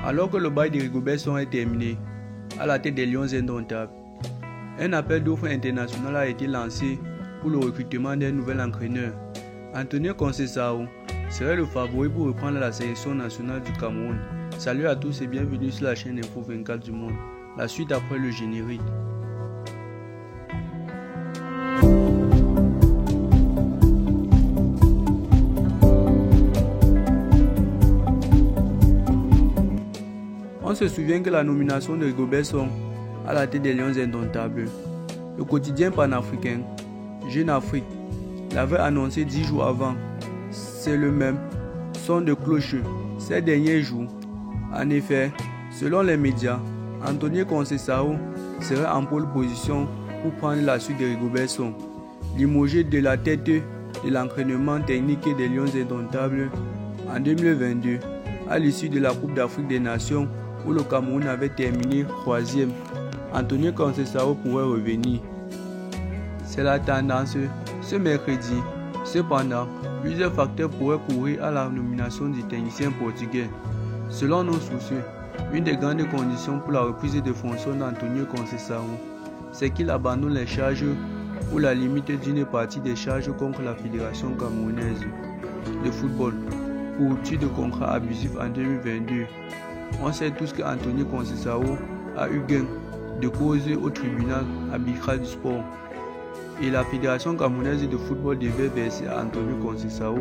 Alors que le bail de Rigobert Song est terminé, à la tête des Lions indomptables, un appel d'offres international a été lancé pour le recrutement d'un nouvel entraîneur. Antonio Conceição serait le favori pour reprendre la sélection nationale du Cameroun. Salut à tous et bienvenue sur la chaîne Info 24 du Monde. La suite après le générique. On se souvient que la nomination de Rigobert Song à la tête des Lions indomptables, le quotidien panafricain Jeune Afrique l'avait annoncé 10 jours avant. C'est le même son de cloche ces derniers jours. En effet, selon les médias, Antonio Conceição serait en pole position pour prendre la suite de Rigobert Song, limogé de la tête de l'entraînement technique des Lions indomptables en 2022, à l'issue de la Coupe d'Afrique des Nations où le Cameroun avait terminé 3e. Antonio Conceição pourrait revenir. C'est la tendance ce mercredi. Cependant, plusieurs facteurs pourraient courir à la nomination du technicien portugais. Selon nos sources, une des grandes conditions pour la reprise de fonctions d'Antonio Conceição, c'est qu'il abandonne les charges ou la limite d'une partie des charges contre la Fédération camerounaise de football pour rupture de contrat abusif en 2022. On sait tous que Antonio Conceição a eu gain de cause au tribunal arbitral du sport et la Fédération camerounaise de football devait verser à Antonio Conceição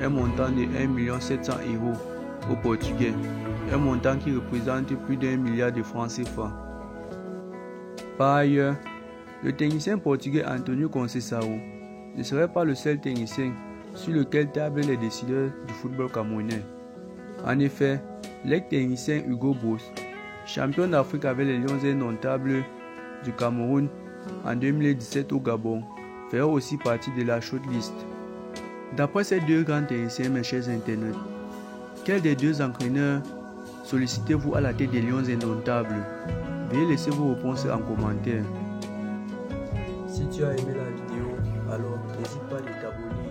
un montant de 1 700 000 € au Portugais, un montant qui représente plus d'1 milliard de francs CFA. Par ailleurs, le technicien portugais Antonio Conceição ne serait pas le seul technicien sur lequel tablent les décideurs du football camerounais. En effet, l'ex-technicien Hugo Broos, champion d'Afrique avec les Lions indomptables du Cameroun en 2017 au Gabon, ferait aussi partie de la shortlist. D'après ces deux grands techniciens, mes chers internautes, quel des deux entraîneurs sollicitez-vous à la tête des Lions indomptables? Veuillez laisser vos réponses en commentaire. Si tu as aimé la vidéo, alors n'hésite pas à t'abonner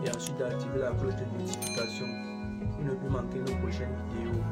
et ensuite d'activer la cloche de notification pour ne plus manquer nos prochaines vidéos.